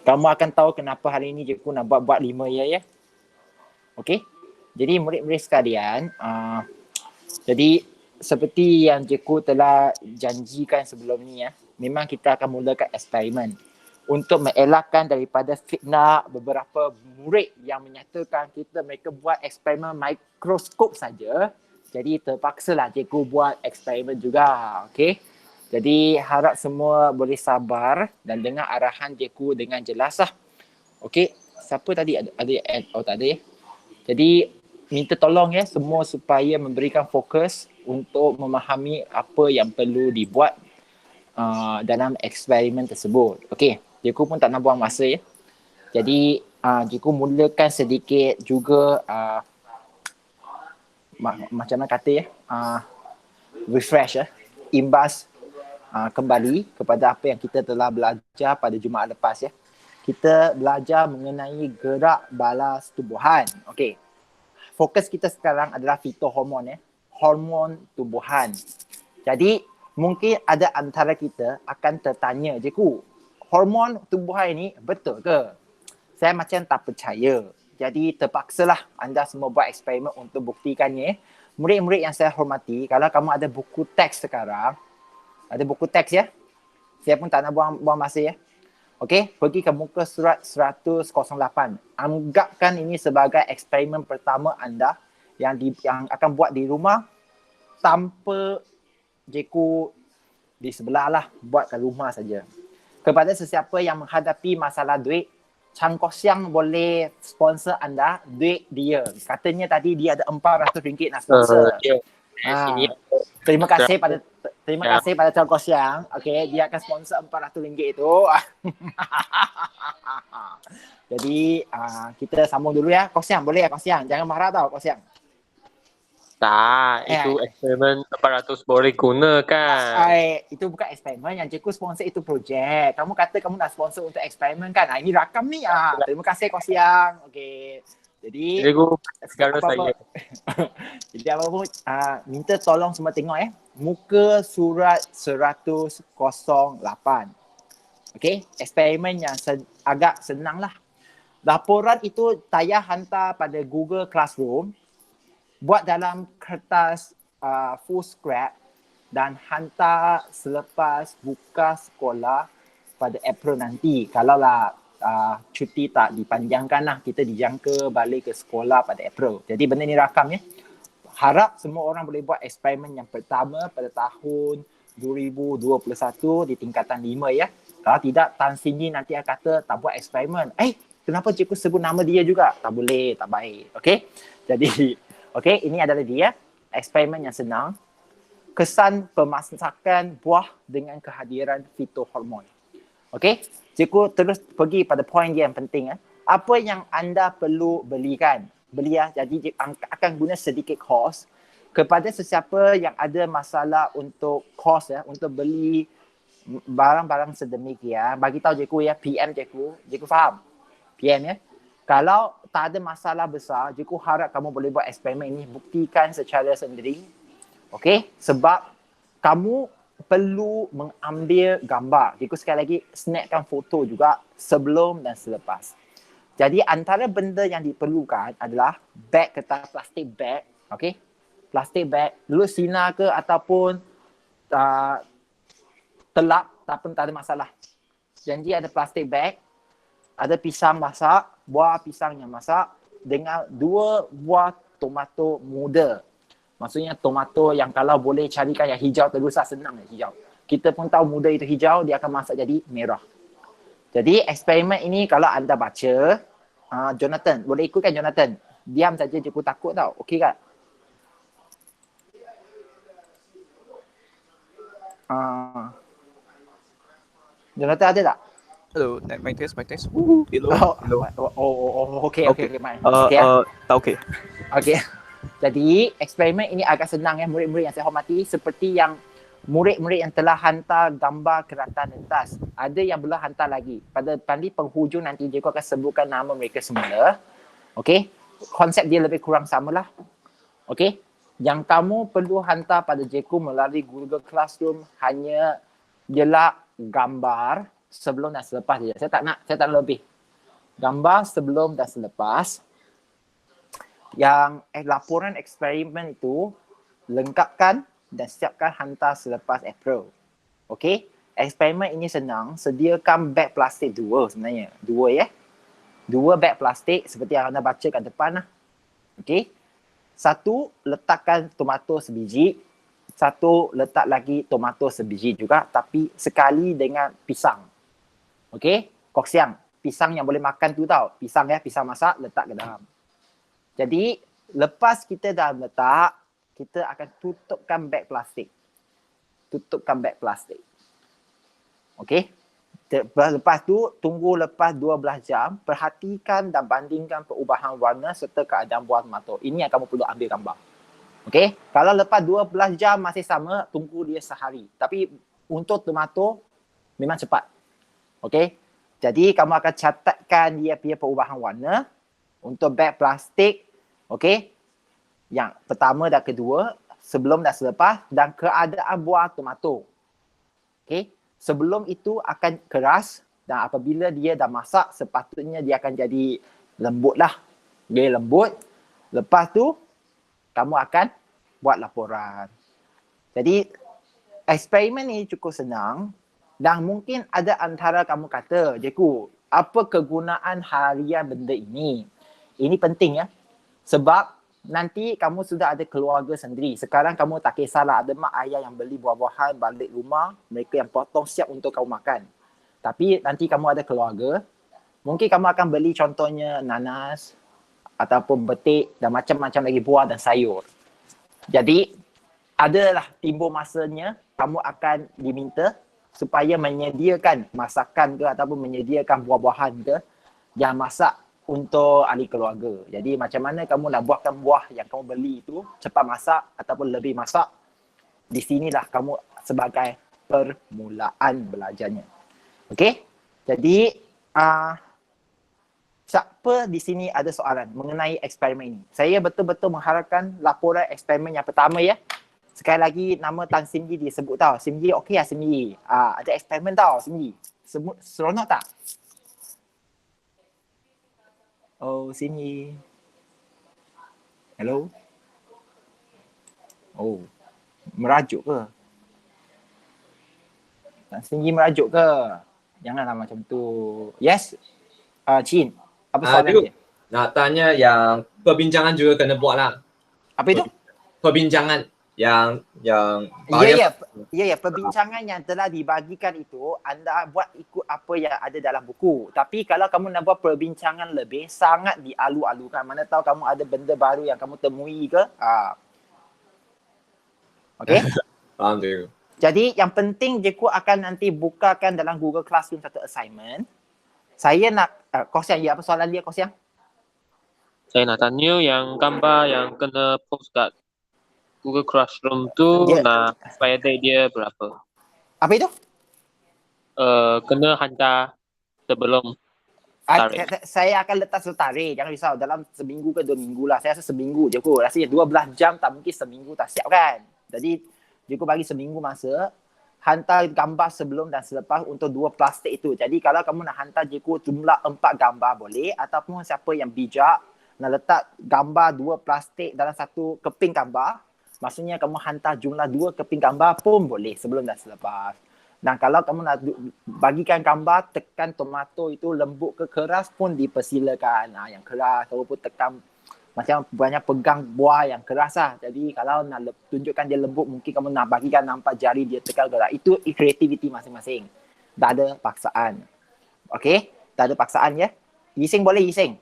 Kamu akan tahu kenapa hari ini cikgu nak buat 5 ya. Okey. Jadi murid-murid sekalian, jadi seperti yang cikgu telah janjikan sebelum ni ya, memang kita akan mulakan eksperimen untuk mengelakkan daripada fitnah beberapa murid yang menyatakan mereka buat eksperimen mikroskop saja. Jadi terpaksalah cikgu buat eksperimen juga. Okey. Jadi harap semua boleh sabar dan dengar arahan cikgu dengan jelas lah. Okey. Siapa tadi ada add? Oh tak ada ya. Jadi minta tolong ya semua supaya memberikan fokus untuk memahami apa yang perlu dibuat dalam eksperimen tersebut. Okey, cikgu pun tak nak buang masa ya. Jadi cikgu mulakan sedikit juga macam mana kata ya, refresh ya, imbas kembali kepada apa yang kita telah belajar pada Jumaat lepas ya. Kita belajar mengenai gerak balas tubuhan. Okey. Fokus kita sekarang adalah fitohormon ya. Hormon tubuhan. Jadi mungkin ada antara kita akan tertanya, cikgu, hormon tubuhan ini betul ke? Saya macam tak percaya. Jadi terpaksalah anda semua buat eksperimen untuk buktikannya. Murid-murid yang saya hormati, kalau kamu ada buku teks sekarang, ada buku teks ya. Saya pun tak nak buang masa ya. Okey, pergi ke muka surat 108. Anggapkan ini sebagai eksperimen pertama anda yang akan buat di rumah tanpa cikgu di sebelah lah, buat kat rumah saja. Kepada sesiapa yang menghadapi masalah duit, Chang Kok Siang boleh sponsor anda duit dia. Katanya tadi dia ada RM400 nak sponsor. Terima kasih pada Chang Kok Siang. Okey, dia akan sponsor RM400 itu. Jadi kita sambung dulu ya. Kok Siang, boleh ya Kok Siang? Jangan marah tau Kok Siang. Tak, itu eksperimen 400 boleh gunakan. Itu bukan eksperimen, yang cikgu sponsor itu projek. Kamu kata kamu nak sponsor untuk eksperimen kan? Ini rakam ni. Terima kasih Kok Siang. Okey. Jadi sekarang saya. Jadi apa-apa minta tolong semua tengok muka surat 108. Okey, eksperimen yang agak senang lah. Laporan itu Tayah hantar pada Google Classroom, buat dalam kertas full scrap dan hantar selepas buka sekolah pada April nanti. Kalaulah cuti tak dipanjangkan lah, kita dijangka balik ke sekolah pada April. Jadi benda ni rakam ya. Harap semua orang boleh buat eksperimen yang pertama pada tahun 2021 di tingkatan 5 ya. Kalau tidak, Tan Cindy nanti akan kata tak buat eksperimen. Kenapa cikgu sebut nama dia juga? Tak boleh, tak baik. Okey? Jadi, okey, ini adalah dia. Eksperimen yang senang. Kesan pemasakan buah dengan kehadiran fitohormon. Okey? Cikgu terus pergi pada poin dia yang penting. Apa yang anda perlu belikan? Beli ya. Jadi akan guna sedikit kos. Kepada sesiapa yang ada masalah untuk kos ya, untuk beli barang-barang sedemikian, bagi tahu cikgu ya, PM cikgu. Cikgu faham? PM ya. Kalau tak ada masalah besar, cikgu harap kamu boleh buat eksperimen ini, buktikan secara sendiri. Okey? Sebab kamu perlu mengambil gambar. Cikgu sekali lagi snapkan foto juga sebelum dan selepas. Jadi antara benda yang diperlukan adalah beg kertas plastik bag. Okey? Plastik bag. Dulu sinar ke ataupun telap, tak pun tak ada masalah. Janji ada plastik bag, ada pisang masak, buah pisang yang masak dengan 2 buah tomato muda. Maksudnya tomato yang kalau boleh carikan yang hijau terus senang hijau. Kita pun tahu muda itu hijau, dia akan masak jadi merah. Jadi eksperimen ini kalau anda baca, Jonathan, boleh ikutkan Jonathan? Diam saja, cikgu takut tau. Okey kan? Jonathan ada tak? Hello, mic test. Hello. Okey. Tak okey. Okey. Jadi eksperimen ini agak senang ya murid-murid yang saya hormati, seperti yang murid-murid yang telah hantar gambar keratan rentas. Ada yang belum hantar lagi. Pada penghujung nanti cikgu akan sebutkan nama mereka semula. Okey. Konsep dia lebih kurang samalah. Okey. Yang kamu perlu hantar pada cikgu melalui Google Classroom hanya ialah gambar sebelum dan selepas je. Saya tak nak lebih. Gambar sebelum dan selepas. Yang laporan eksperimen itu lengkapkan dan siapkan hantar selepas April. Okey? Eksperimen ini senang. Sediakan beg plastik 2 sebenarnya. 2 ya. 2 beg plastik seperti yang anda baca kat depan lah. Okey? 1 letakkan tomato sebiji. 1 letak lagi tomato sebiji juga tapi sekali dengan pisang. Okey? Kok siang. Pisang yang boleh makan tu tau. Pisang ya, pisang masak letak ke dalam. Jadi lepas kita dah letak, kita akan tutupkan beg plastik. Tutupkan beg plastik. Okey? Lepas tu, tunggu lepas 12 jam, perhatikan dan bandingkan perubahan warna serta keadaan buah tomato. Ini yang kamu perlu ambil gambar. Okey? Kalau lepas 12 jam masih sama, tunggu dia sehari. Tapi untuk tomato, memang cepat. Okey? Jadi, kamu akan catatkan dia punya perubahan warna untuk beg plastik. Okey? Yang pertama dan kedua, sebelum dan selepas dan keadaan buah tomato. Okey? Sebelum itu akan keras dan apabila dia dah masak, sepatutnya dia akan jadi lembut lah. Dia lembut. Lepas tu, kamu akan buat laporan. Jadi, eksperimen ini cukup senang dan mungkin ada antara kamu kata, Cikgu, apa kegunaan harian benda ini? Ini penting ya. Sebab nanti kamu sudah ada keluarga sendiri. Sekarang kamu tak kisahlah ada mak ayah yang beli buah-buahan balik rumah, mereka yang potong siap untuk kamu makan. Tapi nanti kamu ada keluarga, mungkin kamu akan beli contohnya nanas ataupun betik dan macam-macam lagi buah dan sayur. Jadi adalah timbul masanya kamu akan diminta supaya menyediakan masakan ke ataupun menyediakan buah-buahan ke yang masak untuk ahli keluarga. Jadi macam mana kamu nak buatkan buah yang kamu beli itu cepat masak ataupun lebih masak. Di sinilah kamu sebagai permulaan belajarnya. Okey? Jadi siapa di sini ada soalan mengenai eksperimen ini? Saya betul-betul mengharapkan laporan eksperimen yang pertama ya. Sekali lagi nama Tan Sim Yi disebut tau. Sim Yi okey lah Sim Yi. Ada eksperimen tau Sim Yi. Seronok tak? Oh, sini. Hello? Oh, merajuk ke? Tak tinggi merajuk ke? Janganlah macam tu. Yes? Chin, apa soalan Cikgu, dia? nak tanya yang perbincangan juga kena buat lah. Apa itu? Perbincangan yang Ya, perbincangan yang telah dibagikan itu anda buat ikut apa yang ada dalam buku. Tapi kalau kamu nak buat perbincangan lebih, sangat dialu-alukan. Mana tahu kamu ada benda baru yang kamu temui ke? Okey? Faham cikgu. Jadi yang penting Cikgu akan nanti bukakan dalam Google Classroom satu assignment. Saya nak, Kosiang, ya apa soalan dia Kosiang? Saya nak tanya yang gambar yang kena post kat Google Classroom tu nak expire date dia berapa? Apa itu? Kena hantar sebelum tarikh. Saya akan letak tarikh. Jangan risau. Dalam seminggu ke 2 minggu lah. Saya rasa seminggu je kot. Rasanya 12 jam tak mungkin seminggu tak siap kan. Jadi Cikgu bagi seminggu masa. Hantar gambar sebelum dan selepas untuk 2 plastik itu. Jadi kalau kamu nak hantar Cikgu jumlah 4 gambar boleh. Ataupun siapa yang bijak nak letak gambar 2 plastik dalam satu keping gambar. Maksudnya kamu hantar jumlah 2 keping gambar pun boleh sebelum dan selepas. Dan kalau kamu nak bagikan gambar, tekan tomato itu lembut ke keras pun dipersilakan. Yang keras, kamu pun tekan macam banyak pegang buah yang keras lah. Jadi kalau nak tunjukkan dia lembut, mungkin kamu nak bagikan nampak jari dia tekan gerak. Itu kreativiti masing-masing. Tak ada paksaan. Okey? Tak ada paksaan ya. Yising boleh Yising?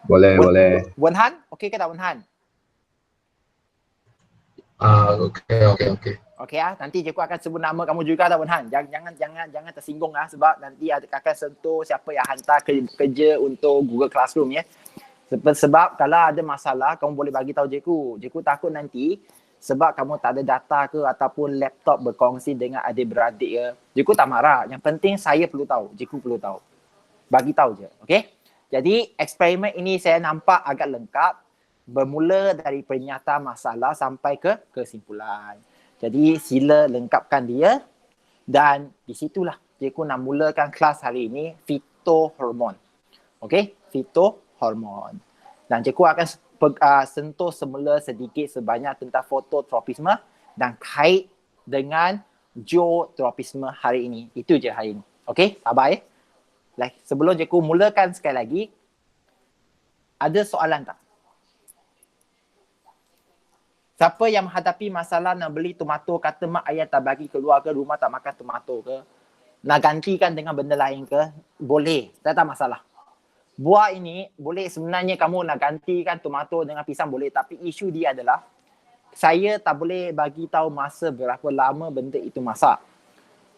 Boleh. Wen Han? Okey ke tak Wen Han? Okey. Okey nanti Cikgu akan sebut nama kamu juga dah Wen Han. Jangan tersinggung lah sebab nanti akan sentuh siapa yang hantar kerja untuk Google Classroom ya. Sebab kalau ada masalah kamu boleh bagi tahu Cikgu. Cikgu takut nanti sebab kamu tak ada data ke ataupun laptop berkongsi dengan adik-beradik ke. Cikgu tak marah. Yang penting saya perlu tahu. Cikgu perlu tahu. Bagi tahu je. Okey? Jadi eksperimen ini saya nampak agak lengkap. Bermula dari pernyataan masalah sampai ke kesimpulan. Jadi sila lengkapkan dia Dan di situlah cikgu nak mulakan kelas hari ini, fitohormon. Okey, fitohormon. Dan cikgu akan sentuh semula sedikit sebanyak tentang fototropisme dan kait dengan zootropisme hari ini. Itu je hari ini. Okey, sabar ya. Sebelum cikgu mulakan sekali lagi, ada soalan tak? Siapa yang menghadapi masalah nak beli tomato, kata mak ayah tak bagi keluar ke, rumah tak makan tomato ke, nak gantikan dengan benda lain ke, boleh, tak masalah. Buah ini boleh, sebenarnya kamu nak gantikan tomato dengan pisang boleh, tapi isu dia adalah saya tak boleh bagi tahu masa berapa lama benda itu masak.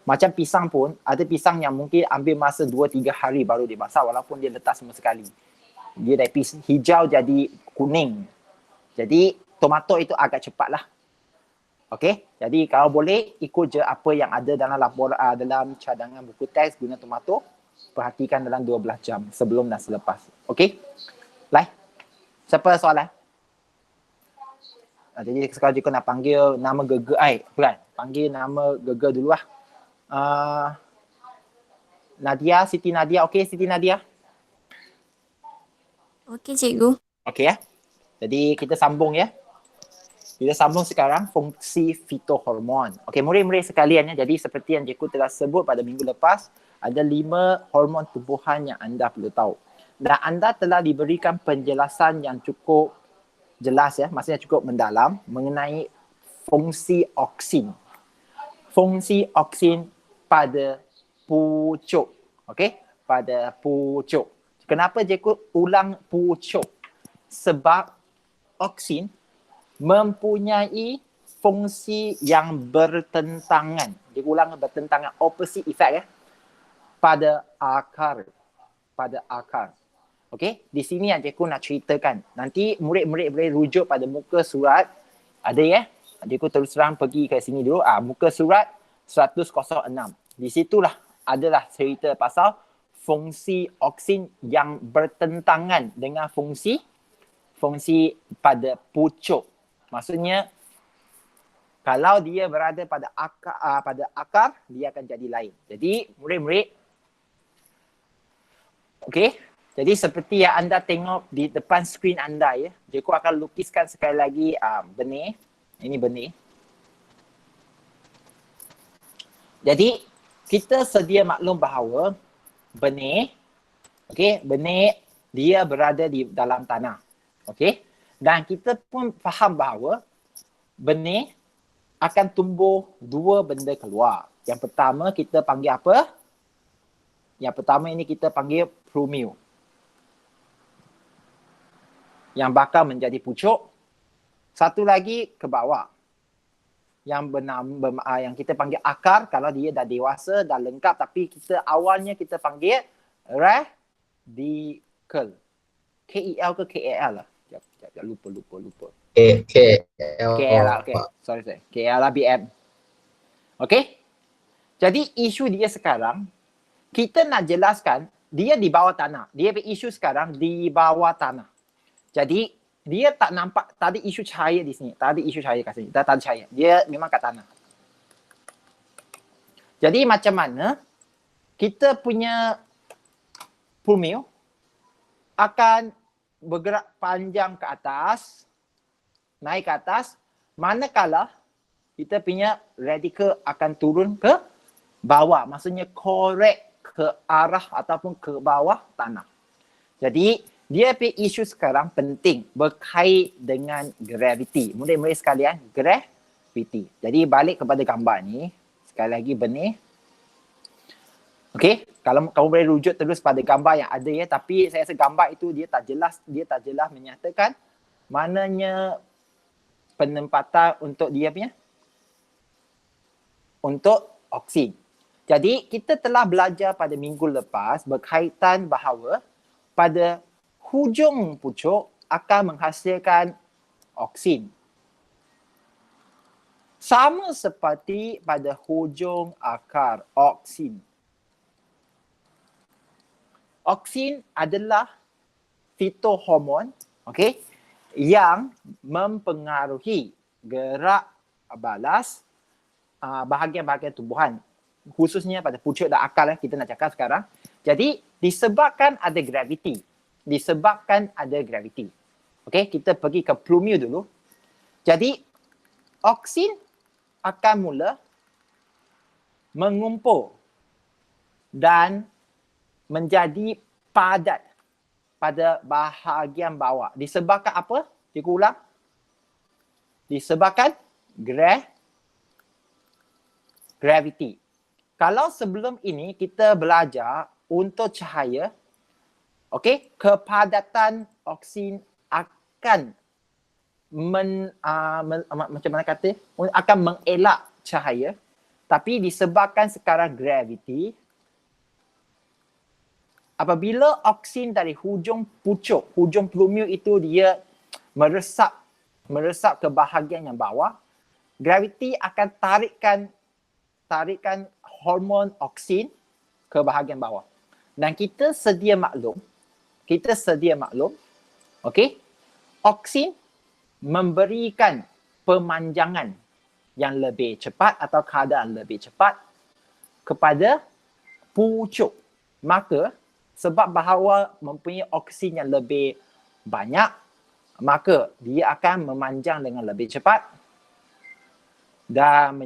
Macam pisang pun, ada pisang yang mungkin ambil masa 2-3 hari baru dia masak walaupun dia letak sama sekali. Dia dari hijau jadi kuning. Jadi tomato itu agak cepat lah. Okey, jadi kalau boleh ikut je apa yang ada dalam dalam cadangan buku teks guna tomato. Perhatikan dalam 12 jam sebelum dan selepas. Okey? Siapa soalan? Jadi sekarang jika nak panggil nama Gege, bukan. Panggil nama Gege dulu lah. Nadia, Siti Nadia. Okey, Siti Nadia. Okey, cikgu. Okey ya. Jadi kita sambung ya. Kita sambung sekarang fungsi fitohormon. Okey, murid-murid sekalian ya. Jadi seperti yang cikgu telah sebut pada minggu lepas, ada 5 hormon tubuhan yang anda perlu tahu. Dan anda telah diberikan penjelasan yang cukup jelas ya, maksudnya cukup mendalam mengenai fungsi oksin. Fungsi oksin pada pucuk. Okey, pada pucuk. Kenapa cikgu ulang pucuk? Sebab oksin mempunyai fungsi yang bertentangan. Cikgu ulang bertentangan, opposite effect ya. Pada akar. Okey, di sini yang cikgu nak ceritakan. Nanti murid-murid boleh rujuk pada muka surat. Ada ya? Cikgu terus terang pergi ke sini dulu. Muka surat 106. Di situlah adalah cerita pasal fungsi oksin yang bertentangan dengan fungsi pada pucuk. Maksudnya kalau dia berada pada akar, dia akan jadi lain. Jadi murid-murid, okey, jadi seperti yang anda tengok di depan skrin anda ya, cikgu akan lukiskan sekali lagi benih. Ini benih. Jadi kita sedia maklum bahawa benih, okey, benih dia berada di dalam tanah. Okey? Dan kita pun faham bahawa benih akan tumbuh 2 benda keluar. Yang pertama kita panggil apa? Yang pertama ini kita panggil plumule. Yang bakal menjadi pucuk. Satu lagi ke bawah. Yang kita panggil akar, kalau dia dah dewasa, dah lengkap, tapi awalnya kita panggil radical. K-E-L ke K-A-L lah? Lupa. KL lah, okay. Sorry. KL lah, BM. Okay? Jadi isu dia sekarang, kita nak jelaskan, dia di bawah tanah. Dia isu sekarang di bawah tanah. Jadi, dia tak nampak, tak ada isu cahaya di sini. Tak ada isu cahaya kat sini. Tak ada cahaya. Dia memang kat tanah. Jadi macam mana kita punya plumule akan bergerak panjang ke atas, naik ke atas, manakala kita punya radical akan turun ke bawah. Maksudnya korek ke arah ataupun ke bawah tanah. Jadi dia punya isu sekarang penting berkait dengan gravity. Murid-murid sekalian, gravity. Jadi balik kepada gambar ni, sekali lagi benih. Okey, kalau kamu boleh rujuk terus pada gambar yang ada ya, tapi saya rasa gambar itu dia tak jelas menyatakan mananya penempatan untuk dia punya untuk oksin. Jadi kita telah belajar pada minggu lepas berkaitan bahawa pada hujung pucuk akan menghasilkan oksin. Sama seperti pada hujung akar, oksin. Oksin adalah fitohormon, okey, yang mempengaruhi gerak balas bahagian-bahagian tumbuhan. khususnya pada pucuk dan akal kita nak cakap sekarang. Jadi disebabkan ada graviti. Okey, kita pergi ke plumio dulu. Jadi oksin akan mula mengumpul dan menjadi padat pada bahagian bawah. Disebabkan apa? Cikgu ulang. Disebabkan graviti. Kalau sebelum ini kita belajar untuk cahaya, okey, kepadatan oksin akan macam mana kata? Akan mengelak cahaya. Tapi disebabkan sekarang graviti, apabila oksin dari hujung pucuk, hujung plumio itu dia meresap ke bahagian yang bawah, graviti akan tarikkan hormon oksin ke bahagian bawah. Dan kita sedia maklum, okey, oksin memberikan pemanjangan yang lebih cepat atau keadaan lebih cepat kepada pucuk. Maka sebab bahawa mempunyai oksin yang lebih banyak, maka dia akan memanjang dengan lebih cepat dan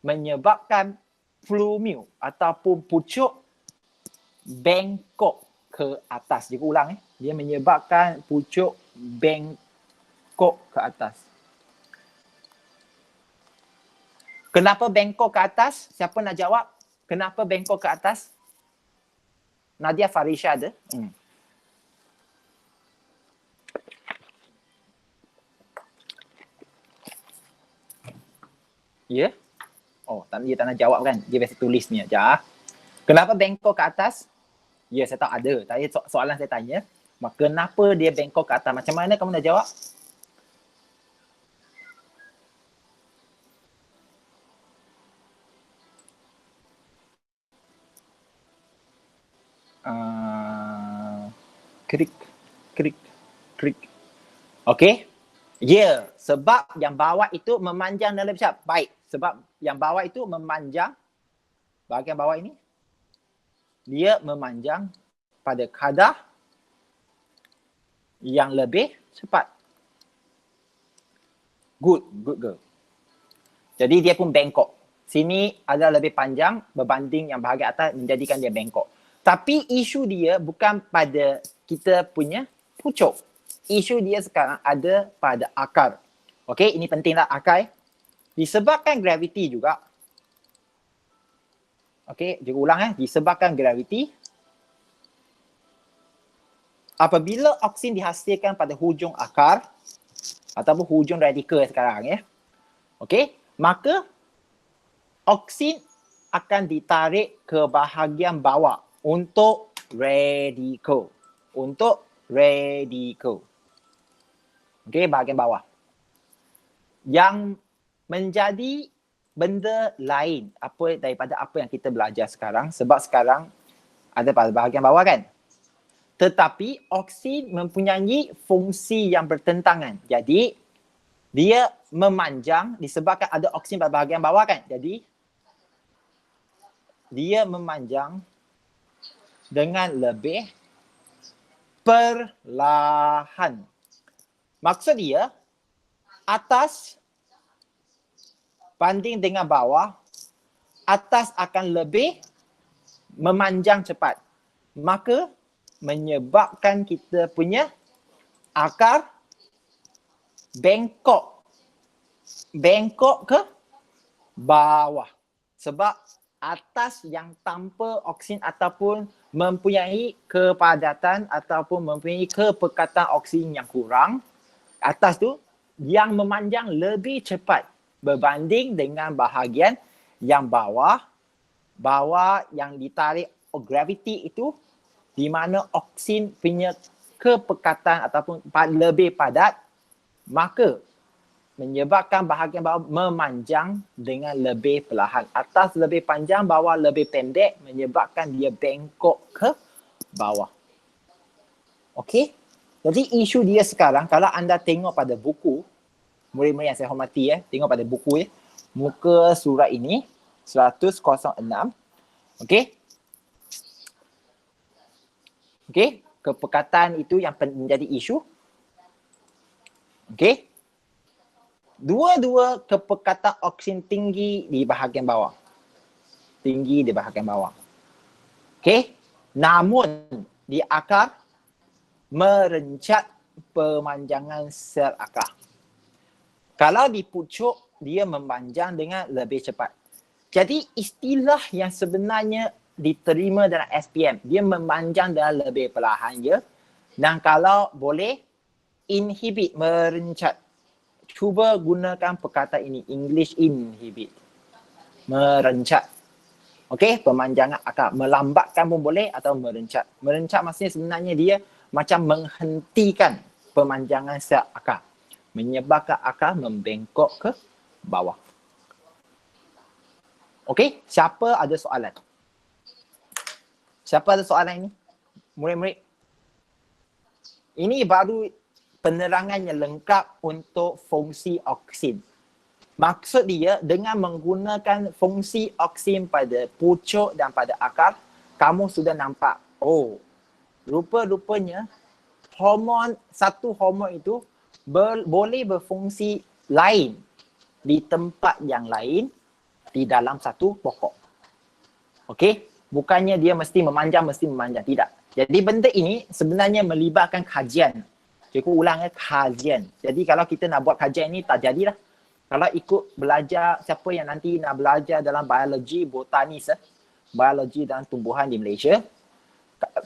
menyebabkan plumio ataupun pucuk bengkok ke atas. Dia ulang dia menyebabkan pucuk bengkok ke atas. Kenapa bengkok ke atas? Siapa nak jawab? Kenapa bengkok ke atas? Nadia Farisha ada? Ya? Yeah? Oh, dia tak nak jawab kan? Dia biasa tulis ni aja. Kenapa bengkok ke atas? Ya, saya tahu ada. Tadi soalan saya tanya, maka kenapa dia bengkok ke atas? Macam mana kamu nak jawab? Krik. Okey. Ya, sebab yang bawah itu memanjang dan lebih cepat. Baik, sebab yang bawah itu memanjang, bahagian bawah ini, dia memanjang pada kadar yang lebih cepat. Good girl. Jadi dia pun bengkok. Sini adalah lebih panjang berbanding yang bahagian atas, menjadikan dia bengkok. Tapi isu dia bukan pada kita punya pucuk. Isu dia sekarang ada pada akar. Okey, ini pentinglah akar. Disebabkan graviti juga. Okey, juga ulang disebabkan graviti. Apabila oksin dihasilkan pada hujung akar ataupun hujung radikal sekarang okey, maka oksin akan ditarik ke bahagian bawah untuk radikal. Okey, bahagian bawah. Yang menjadi benda lain daripada apa yang kita belajar sekarang, sebab sekarang ada pada bahagian bawah kan. Tetapi oksin mempunyai fungsi yang bertentangan. Jadi dia memanjang disebabkan ada oksin pada bahagian bawah kan. Jadi dia memanjang dengan lebih perlahan. Maksud dia, atas banding dengan bawah, atas akan lebih memanjang cepat. Maka menyebabkan kita punya akar bengkok ke bawah. Sebab atas yang tanpa oksin ataupun mempunyai kepadatan ataupun mempunyai kepekatan oksin yang kurang, atas tu yang memanjang lebih cepat berbanding dengan bahagian yang bawah yang ditarik graviti itu, di mana oksin punya kepekatan ataupun lebih padat, maka menyebabkan bahagian bawah memanjang dengan lebih perlahan. Atas lebih panjang, bawah lebih pendek, menyebabkan dia bengkok ke bawah. Okey? Jadi isu dia sekarang, kalau anda tengok pada buku, murid-murid yang saya hormati tengok pada buku muka surat ini 106. Okey. Okey, kepekatan itu yang menjadi isu. Okey. Dua-dua kepekatan oksin tinggi di bahagian bawah. Tinggi di bahagian bawah. Okey. Namun di akar merencat pemanjangan sel akar. Kalau di pucuk dia memanjang dengan lebih cepat. Jadi istilah yang sebenarnya diterima dalam SPM, dia memanjang dengan lebih perlahan dan kalau boleh inhibit, merencat. Cuba gunakan perkataan ini, English inhibit. Merencat. Okey, pemanjangan akar. Melambatkan pun boleh atau merencat. Merencat maksudnya sebenarnya dia macam menghentikan pemanjangan sel akar. Menyebabkan akar membengkok ke bawah. Okey, siapa ada soalan? Siapa ada soalan ini? Murid-murid. Ini baru penerangan yang lengkap untuk fungsi oksin. Maksud dia dengan menggunakan fungsi oksin pada pucuk dan pada akar, kamu sudah nampak, oh, rupa-rupanya satu hormon itu boleh berfungsi lain di tempat yang lain di dalam satu pokok. Okey? Bukannya dia mesti memanjang. Tidak. Jadi benda ini sebenarnya melibatkan kajian. Cikgu ulang kajian. Jadi kalau kita nak buat kajian ini tak jadilah. Kalau ikut belajar, siapa yang nanti nak belajar dalam biologi, botanis, biologi dan tumbuhan di Malaysia,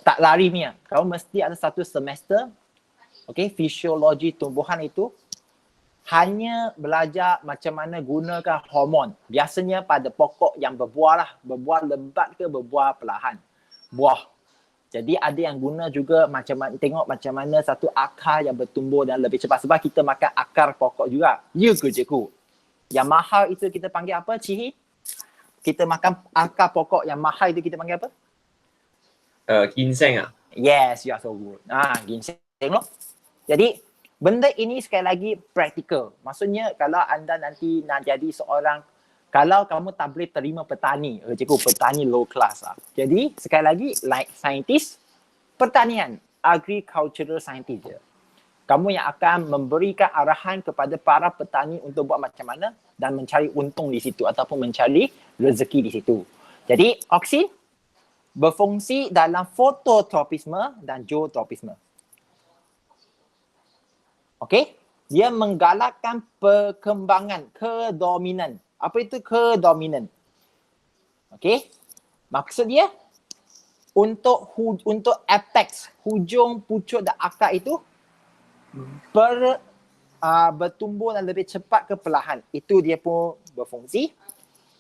tak lari punya. Kau mesti ada satu semester, okay, fisiologi tumbuhan itu, hanya belajar macam mana gunakan hormon. Biasanya pada pokok yang berbuah lah. Berbuah lebat ke berbuah perlahan. Buah. Jadi ada yang guna juga tengok macam mana satu akar yang bertumbuh dan lebih cepat. Sebab kita makan akar pokok juga. Ya ke cikgu? Yang mahal itu kita panggil apa, Cihi? Kita makan akar pokok yang mahal itu kita panggil apa? Ginseng ah. Yes, you are so good. Ginseng loh. Jadi benda ini sekali lagi praktikal. Maksudnya kalau anda nanti nak jadi seorang, kalau kamu tak boleh terima petani, cikgu petani low class lah. Jadi sekali lagi like scientist, pertanian, agricultural scientist je. Kamu yang akan memberikan arahan kepada para petani untuk buat macam mana dan mencari untung di situ ataupun mencari rezeki di situ. Jadi oksin berfungsi dalam fototropisme dan zootropisme. Okey, dia menggalakkan perkembangan kedominan. Apa itu kedominan? Okey, maksud dia untuk apex, hujung, pucuk dan akar itu bertumbuh dan lebih cepat ke perlahan. Itu dia pun berfungsi.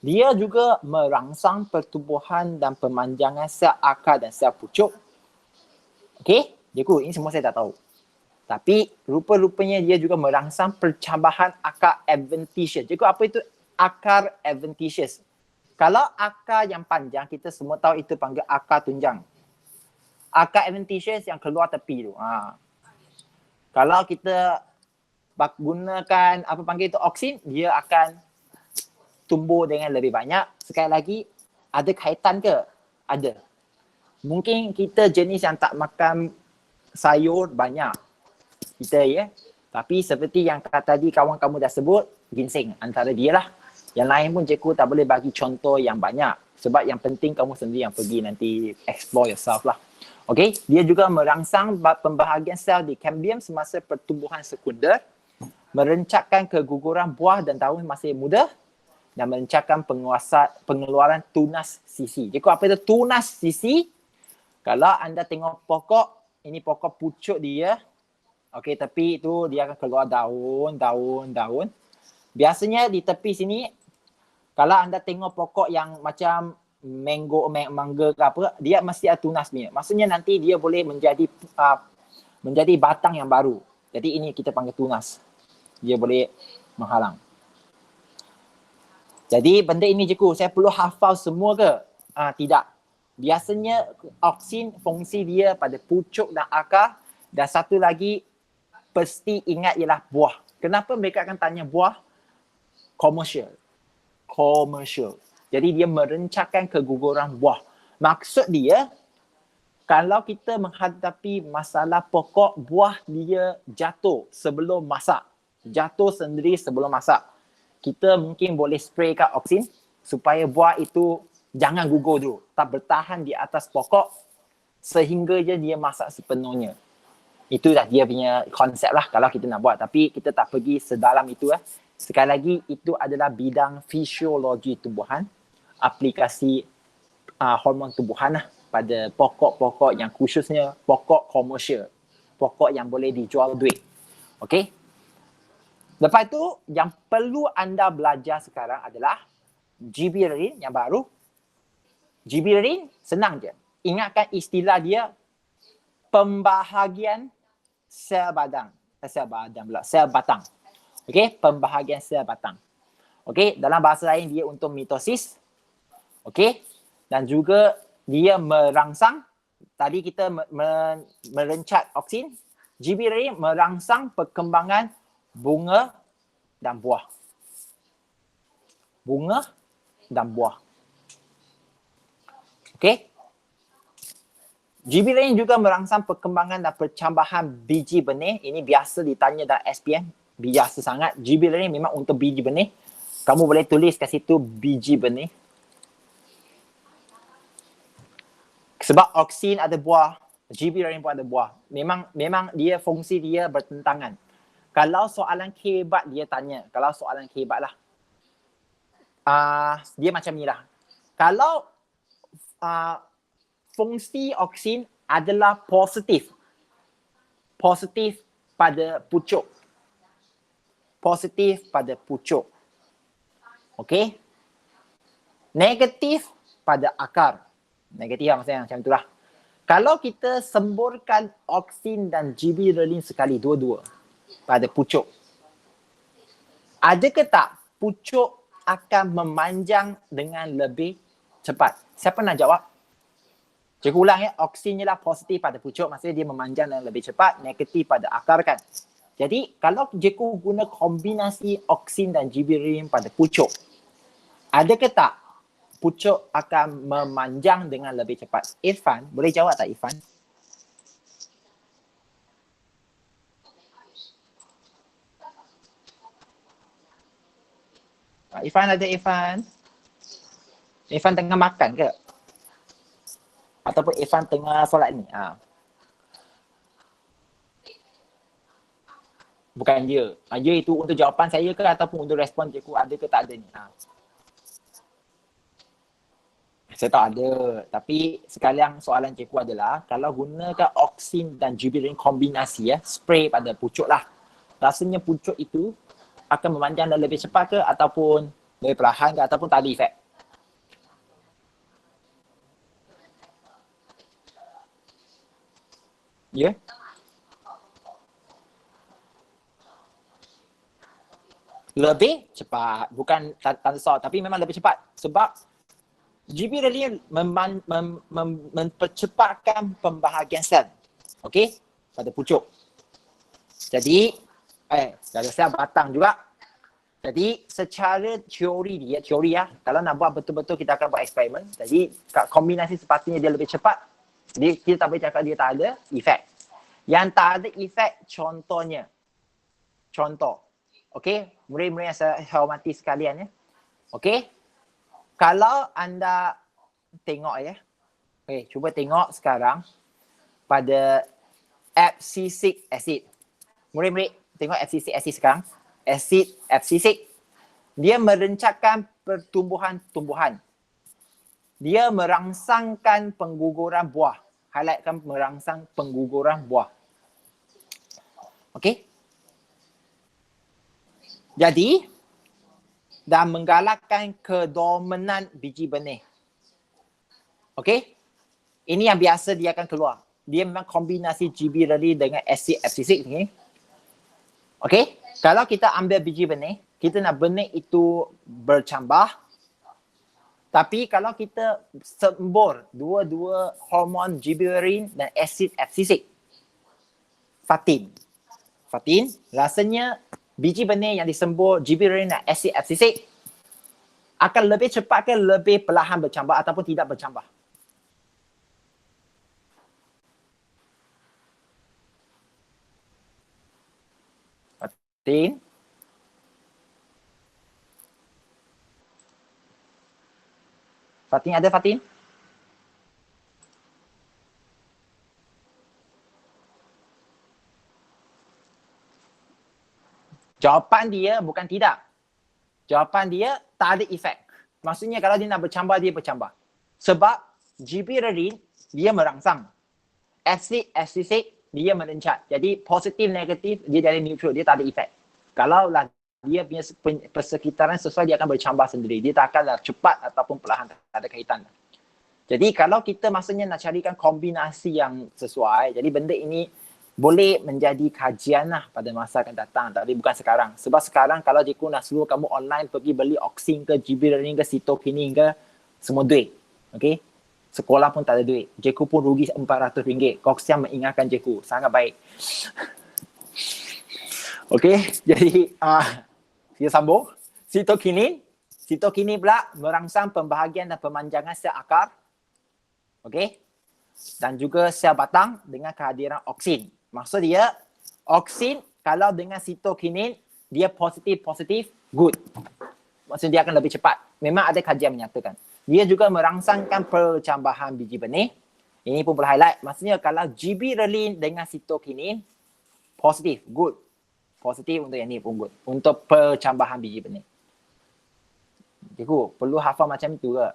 Dia juga merangsang pertumbuhan dan pemanjangan sel akar dan sel pucuk. Okey, cikgu, ini semua saya tak tahu. Tapi rupa-rupanya dia juga merangsang percabahan akar adventitious. Cikgu, apa itu akar adventitious? Kalau akar yang panjang, kita semua tahu itu panggil akar tunjang. Akar adventitious yang keluar tepi tu. Kalau kita gunakan apa panggil itu oksin, dia akan tumbuh dengan lebih banyak. Sekali lagi, ada kaitan ke? Ada. Mungkin kita jenis yang tak makan sayur banyak. Kita tapi seperti yang tadi kawan kamu dah sebut, ginseng antara dia lah. Yang lain pun cikgu tak boleh bagi contoh yang banyak. Sebab yang penting kamu sendiri yang pergi nanti explore yourself lah. Okay, dia juga merangsang pembahagian sel di kambium semasa pertumbuhan sekunder, merencatkan keguguran buah dan daun masih muda dan merencatkan pengeluaran tunas sisi. Cikgu, apa itu tunas sisi? Kalau anda tengok pokok, ini pokok pucuk dia. Okey, tepi itu dia akan keluar daun. Biasanya di tepi sini, kalau anda tengok pokok yang macam mangga ke apa, dia mesti ada tunas ni. Maksudnya nanti dia boleh menjadi batang yang baru. Jadi ini kita panggil tunas. Dia boleh menghalang. Jadi benda ini cikgu, saya perlu hafal semua ke? Tidak. Biasanya oksin fungsi dia pada pucuk dan akar, dan satu lagi pasti ingat ialah buah. Kenapa mereka akan tanya buah? Commercial. Jadi dia merencanakan keguguran buah. Maksud dia, kalau kita menghadapi masalah pokok, buah dia jatuh sebelum masak. Jatuh sendiri sebelum masak. Kita mungkin boleh spraykan oksin supaya buah itu jangan gugur dulu. Tak bertahan di atas pokok sehingga dia masak sepenuhnya. Itu dah dia punya konsep lah kalau kita nak buat. Tapi kita tak pergi sedalam itu lah. Sekali lagi, itu adalah bidang fisiologi tumbuhan, aplikasi hormon tumbuhan lah pada pokok-pokok yang khususnya pokok komersial, pokok yang boleh dijual duit. Okey? Lepas tu, yang perlu anda belajar sekarang adalah gibberellin yang baru. Gibberellin senang je. Ingatkan istilah dia, pembahagian sel batang. Okey, pembahagian sel batang. Okey, dalam bahasa lain dia untuk mitosis. Okey, dan juga dia merangsang. Tadi kita merencat oksin. Gibberellin merangsang perkembangan bunga dan buah. Bunga dan buah. Okey. Gibberellin juga merangsang perkembangan dan percambahan biji benih. Ini biasa ditanya dalam SPM. Biasa sangat. Gibberellin memang untuk biji benih. Kamu boleh tulis kat situ biji benih. Sebab oksin ada buah, gibberellin pun ada buah. Memang dia fungsi dia bertentangan. Kalau soalan kehebat dia tanya, kalau soalan kehebat lah. Dia macam ni lah. Kalau fungsi oksin adalah positif. Positif pada pucuk. Positif pada pucuk. Okey? Negatif pada akar. Negatif lah maksudnya macam itulah. Kalau kita semburkan oksin dan gibberellin sekali dua-dua pada pucuk, adakah tak pucuk akan memanjang dengan lebih cepat? Siapa nak jawab? Cikgu ulang ya, oksin ialah positif pada pucuk, maksudnya dia memanjang dengan lebih cepat, negatif pada akar kan. Jadi kalau cikgu guna kombinasi oksin dan gibberellin pada pucuk, adakah tak pucuk akan memanjang dengan lebih cepat? Irfan, boleh jawab tak Irfan? Irfan ada Irfan? Irfan tengah makan ke? Ataupun Irfan tengah solat ni? Bukan dia. Dia itu untuk jawapan saya ke ataupun untuk respon cikgu ada ke tak ada ni? Saya tak ada. Tapi sekalian soalan cikgu adalah kalau gunakan oksin dan gibberellin kombinasi spray pada pucuk lah. Rasanya pucuk itu akan memanjang dan lebih cepat ke ataupun lebih perlahan ke ataupun tak ada efek? Ya? Yeah? Lebih cepat. Bukan tak soal, tapi memang lebih cepat. Sebab gibberellin mempercepatkan pembahagian sel. Okey? Pada pucuk. Jadi, pada sel batang juga. Jadi, secara teori dia, kalau nak buat betul-betul kita akan buat eksperimen. Jadi, kombinasi sepatutnya dia lebih cepat. Jadi, kita tak boleh cakap dia tak ada efek. Yang tak ada efek, contohnya. Okey, murid-murid yang saya hormati sekalian ya. Okey. Kalau anda tengok okey, cuba tengok sekarang pada abscisic acid. Murid-murid tengok abscisic acid sekarang. Asid abscisic. Dia merencanakan pertumbuhan-tumbuhan. Dia merangsangkan pengguguran buah. Highlightkan merangsang pengguguran buah. Okey. Jadi, dan menggalakkan kedominan biji benih. Okey? Ini yang biasa dia akan keluar. Dia memang kombinasi gibberellin dengan asid abscisic ni. Okey? Kalau kita ambil biji benih, kita nak benih itu bercambah. Tapi kalau kita sembur dua-dua hormon gibberellin dan asid abscisic, fatin Fatin, rasanya biji benih yang disembur gibberellin dan asid absisik akan lebih cepat ke lebih perlahan bercambah ataupun tidak bercambah? Fatin? Fatin ada Fatin? Jawapan dia bukan tidak. Jawapan dia tak ada efek. Maksudnya kalau dia nak bercambah, dia bercambah. Sebab gibberellin dia merangsang. Asid absisik dia menencat. Jadi positif negatif dia jadi neutral, dia tak ada efek. Kalau lah dia punya persekitaran sesuai, dia akan bercambah sendiri. Dia tak akanlah cepat ataupun perlahan, tak ada kaitan. Jadi kalau kita maksudnya nak carikan kombinasi yang sesuai, jadi benda ini boleh menjadi kajian lah pada masa akan datang, tapi bukan sekarang. Sebab sekarang kalau cikgu nak suruh kamu online pergi beli oksin ke gibberellin ke sitokinin ke, semua duit. Okay? Sekolah pun tak ada duit. Cikgu pun rugi RM400. Koksian mengingatkan cikgu. Sangat baik. Okay, jadi kita sambung. Sitokinin. Sitokinin pula merangsang pembahagian dan pemanjangan sel akar. Okay. Dan juga sel batang dengan kehadiran oksin. Maksud dia, oksin kalau dengan sitokinin, dia positif, good. Maksudnya dia akan lebih cepat. Memang ada kajian menyatakan. Dia juga merangsangkan percambahan biji benih. Ini pun boleh highlight. Maksudnya kalau gibberellin dengan sitokinin, positif, good. Positif untuk yang ni pun good. Untuk percambahan biji benih. Cikgu, perlu hafal macam itu ke?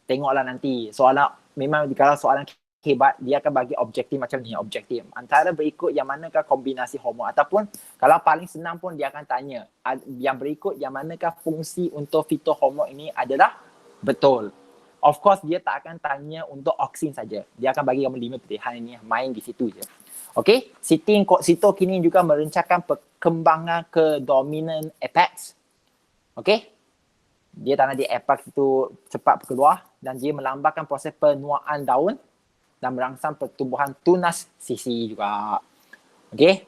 Tengoklah nanti. Soalan, memang kalau soalan hebat, dia akan bagi objektif macam ni, objektif. Antara berikut yang manakah kombinasi hormon, ataupun kalau paling senang pun dia akan tanya yang berikut yang manakah fungsi untuk fitohormon ini adalah betul. Of course dia tak akan tanya untuk oksin saja. Dia akan bagi kamu 5 pilihan ini, main di situ je. Okey, sitokinin juga merencanakan perkembangan ke dominant apex. Okey. Dia tanah di apex itu cepat keluar dan dia melambatkan proses penuaan daun dan merangsang pertumbuhan tunas sisi juga. Okey.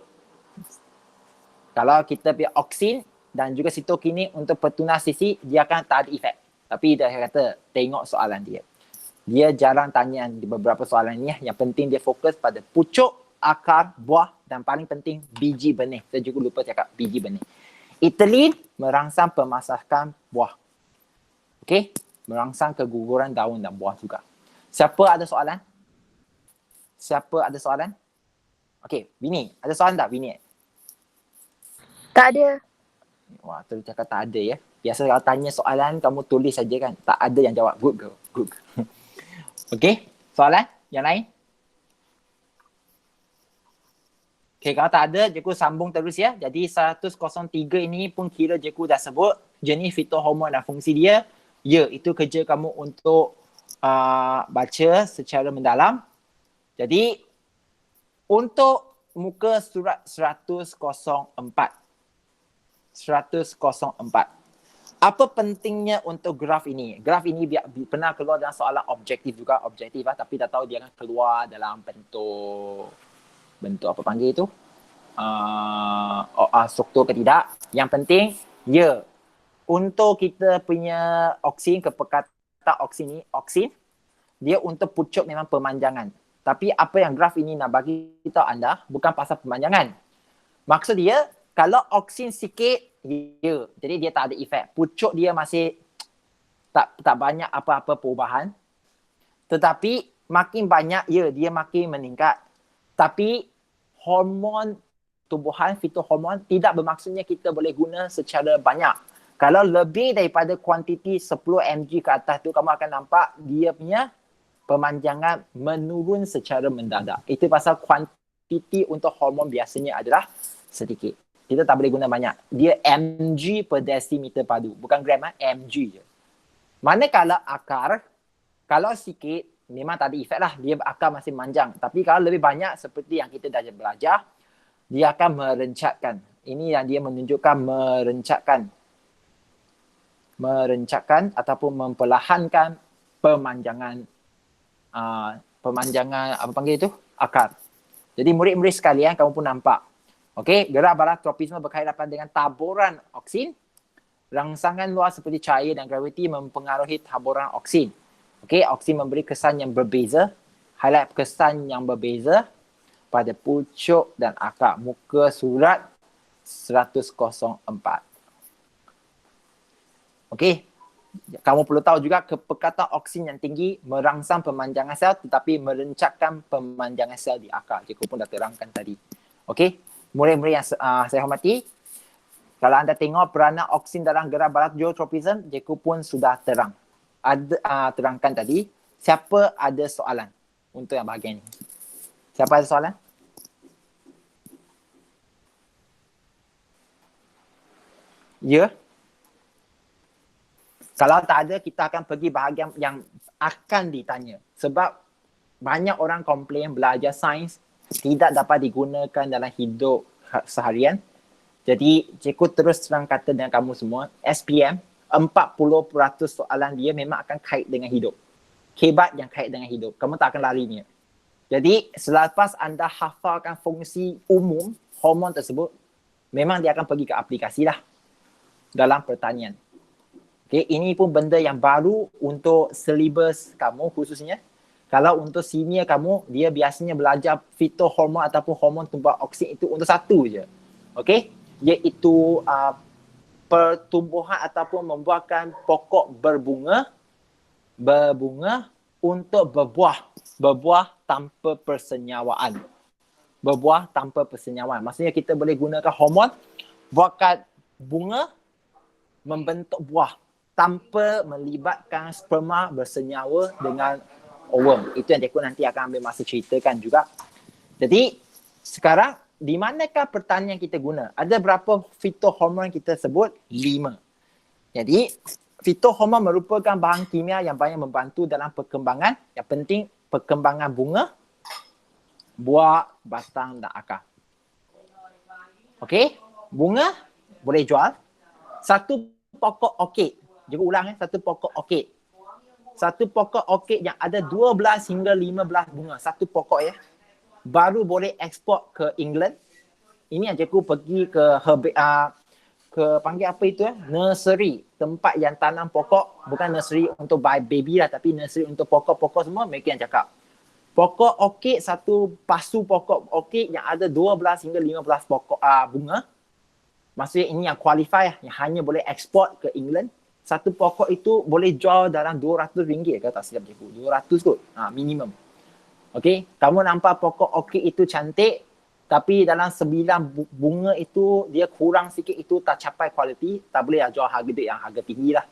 Kalau kita pilih oksin dan juga sitokinin untuk pertunas sisi, dia akan tak ada efek. Tapi dah kata, tengok soalan dia. Dia jarang tanya di beberapa soalan ni. Yang penting dia fokus pada pucuk, akar, buah dan paling penting biji benih. Saya juga lupa cakap biji benih. Ethylene merangsang pemasakan buah. Okey. Merangsang keguguran daun dan buah juga. Siapa ada soalan? Siapa ada soalan? Okey, Bini. Ada soalan tak Bini? Tak ada. Wah, terus cakap tak ada ya. Biasa kalau tanya soalan, kamu tulis saja kan. Tak ada yang jawab. Good girl. Good. Okey, soalan yang lain? Okey, kalau tak ada, cikgu sambung terus ya. Jadi 103 ini pun kira cikgu dah sebut jenis fitohormon dan fungsi dia. Ya, itu kerja kamu untuk baca secara mendalam. Jadi, untuk muka surat 104. Apa pentingnya untuk graf ini? Graf ini pernah keluar dalam soalan objektif juga. Objektif lah, tapi dah tahu dia akan keluar dalam bentuk apa panggil itu? Struktur ke tidak. Yang penting, ya. Untuk kita punya oksin, kepekatan oksin ni, oksin, dia untuk pucuk memang pemanjangan. Tapi apa yang graf ini nak bagi tahu anda, bukan pasal pemanjangan. Maksud dia, kalau oksin sikit, ya. Jadi dia tak ada efek. Pucuk dia masih tak banyak apa-apa perubahan. Tetapi makin banyak, ya, dia makin meningkat. Tapi hormon tumbuhan, fitohormon tidak bermaksudnya kita boleh guna secara banyak. Kalau lebih daripada kuantiti 10 mg ke atas tu, kamu akan nampak dia punya pemanjangan menurun secara mendadak. Itu pasal kuantiti untuk hormon biasanya adalah sedikit. Kita tak boleh guna banyak. Dia mg per desimeter padu. Bukan gram, mg je. Manakala akar, kalau sikit, memang tak ada efek lah. Dia akar masih manjang. Tapi kalau lebih banyak, seperti yang kita dah belajar, dia akan merencatkan. Ini yang dia menunjukkan merencatkan ataupun memperlahankan pemanjangan apa panggil itu? Akar. Jadi murid-murid sekalian, kamu pun nampak Okey, gerak barat tropisme berkaitan dengan taburan oksin. Rangsangan luar seperti cahaya dan graviti mempengaruhi taburan oksin. Okey, oksin memberi kesan yang berbeza. Highlight kesan yang berbeza pada pucuk dan akar muka surat 104. Okey. Kamu perlu tahu juga kepekatan oksin yang tinggi merangsang pemanjangan sel tetapi merencatkan pemanjangan sel di akar. Cikgu pun dah terangkan tadi. Okey. Murid-murid yang saya hormati, kalau anda tengok peranan oksin dalam gerak barat geotropism, cikgu pun sudah terangkan tadi. Siapa ada soalan untuk yang bahagian ini? Siapa ada soalan? Ya? Kalau tak ada, kita akan pergi bahagian yang akan ditanya. Sebab banyak orang komplain belajar sains tidak dapat digunakan dalam hidup seharian. Jadi, cikgu terus terang kata dengan kamu semua, SPM, 40% soalan dia memang akan kait dengan hidup. Kebat yang kait dengan hidup. Kamu tak akan larinya. Jadi, selepas anda hafalkan fungsi umum hormon tersebut, memang dia akan pergi ke aplikasi lah dalam pertanian. Okay, ini pun benda yang baru untuk syllabus kamu khususnya. Kalau untuk senior kamu, dia biasanya belajar fitohormon ataupun hormon tumbang oksin itu untuk satu je. Okay, iaitu pertumbuhan ataupun membuahkan pokok berbunga untuk berbuah tanpa persenyawaan. Berbuah tanpa persenyawaan. Maksudnya kita boleh gunakan hormon buatkan bunga membentuk buah tanpa melibatkan sperma bersenyawa dengan ovum. Itu yang cikgu nanti akan ambil masa ceritakan juga. Jadi sekarang di manakah pertanian kita guna? Ada berapa fitohormon kita sebut? 5. Jadi fitohormon merupakan bahan kimia yang banyak membantu dalam perkembangan. Yang penting perkembangan bunga, buah, batang dan akar. Okey, bunga boleh jual. Satu pokok orkid. Juga ulang satu pokok orkid. Satu pokok orkid yang ada 12 hingga 15 bunga. Satu pokok ya. Baru boleh ekspor ke England. Ini yang cikgu pergi ke panggil apa itu nursery. Tempat yang tanam pokok. Bukan nursery untuk baby lah. Tapi nursery untuk pokok-pokok semua. Mereka yang cakap. Pokok orkid, satu pasu pokok orkid yang ada 12 hingga 15 pokok bunga. Maksudnya ini yang qualify yang hanya boleh ekspor ke England. Satu pokok itu boleh jual dalam RM200 ke tak silap cikgu. 200 kot. Minimum. Okey, kamu nampak pokok orkid itu cantik tapi dalam 9 bunga itu dia kurang sikit, itu tak capai kualiti, tak boleh jual harga duit yang harga tinggi lah.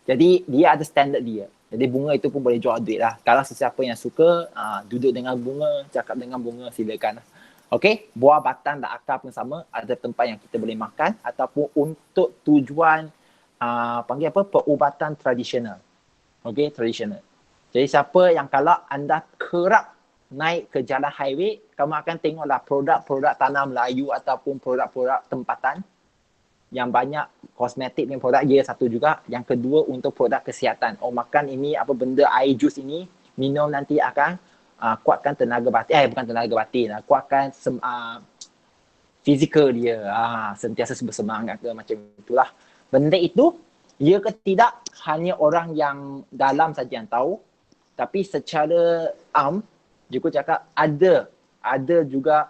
Jadi dia ada standard dia. Jadi bunga itu pun boleh jual duit lah. Kalau sesiapa yang suka duduk dengan bunga, cakap dengan bunga, silakan lah. Okey, buah, batang dan akar pun sama. Ada tempat yang kita boleh makan ataupun untuk tujuan panggil apa? Perubatan tradisional. Okey, tradisional. Jadi siapa yang kalau anda kerap naik ke jalan highway, kamu akan tengoklah produk-produk tanam Melayu ataupun produk-produk tempatan yang banyak kosmetik ni produk dia satu juga. Yang kedua untuk produk kesihatan. Oh, makan ini apa benda air jus ini, minum nanti akan kuatkan tenaga batin. Bukan tenaga batin, kuatkan fizikal dia. Sentiasa bersemangat ke macam itulah. Benda itu, ya ke tidak, hanya orang yang dalam saja yang tahu. Tapi secara cikgu cakap ada juga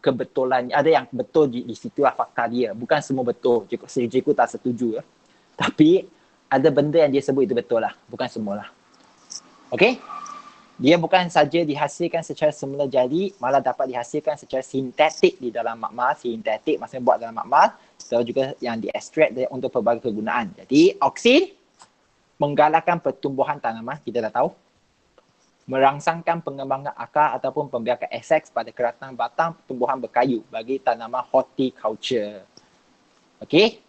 kebetulan, ada yang betul di situ lah fakta dia. Bukan semua betul, cikgu tak setuju. Tapi ada benda yang dia sebut itu betul lah, bukan semualah. Okey? Dia bukan saja dihasilkan secara semula jadi, malah dapat dihasilkan secara sintetik di dalam makmal. Sintetik maksudnya buat dalam makmal. So juga yang diekstrak untuk pelbagai kegunaan. Jadi oksin menggalakkan pertumbuhan tanaman, kita dah tahu. Merangsangkan pengembangan akar ataupun pembiakan eseks pada keratan batang tumbuhan berkayu bagi tanaman horticulture. Okey?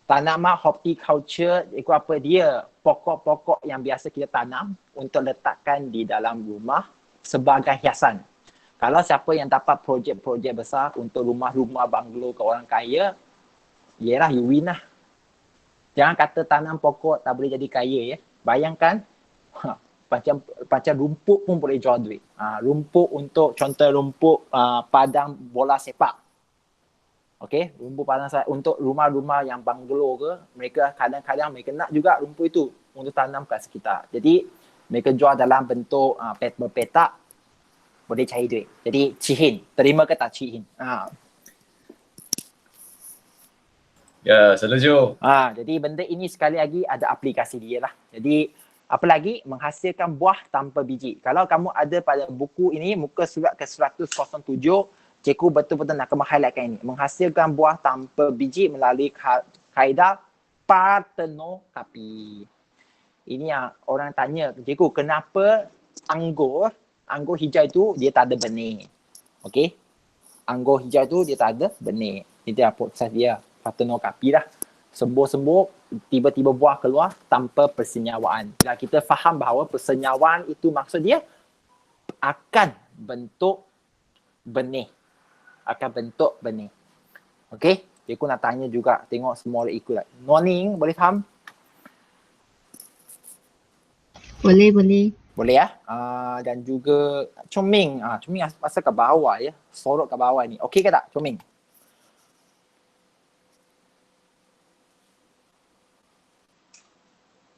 Tanaman horticulture itu apa dia? Pokok-pokok yang biasa kita tanam untuk letakkan di dalam rumah sebagai hiasan. Kalau siapa yang dapat projek-projek besar untuk rumah-rumah banglo ke orang kaya, yelah you win lah. Jangan kata tanam pokok tak boleh jadi kaya ya. Bayangkan macam rumput pun boleh jual duit. Rumput untuk contoh rumput padang bola sepak. Okey, rumput padang untuk rumah-rumah yang banglo ke, mereka kadang-kadang mereka nak juga rumput itu untuk tanam kat sekitar. Jadi mereka jual dalam bentuk berpetak, boleh cari duit. Jadi cihin, terima ke tak cihin? Ya, setuju. Jadi benda ini sekali lagi ada aplikasi dia lah. Jadi apa lagi? Menghasilkan buah tanpa biji. Kalau kamu ada pada buku ini, muka surat ke 107, cikgu betul-betul nak highlightkan ini. Menghasilkan buah tanpa biji melalui kaedah partenokapi. Ini yang orang tanya, cikgu kenapa anggur hijau itu dia tak ada benih. Okey? Anggur hijau itu dia tak ada benih. Itu apa proses dia? Partenokapi lah. Sembuh-sembuh, tiba-tiba buah keluar tanpa persenyawaan. Bila kita faham bahawa persenyawaan itu maksud dia akan bentuk benih. Okey? Cikgu nak tanya juga, tengok semua orang ikut lah. Noning, boleh faham? Boleh. Boleh ya? Dan juga Chongming. Chongming asal ke bawah ya. Sorot ke bawah ni. Okey ke tak Chongming?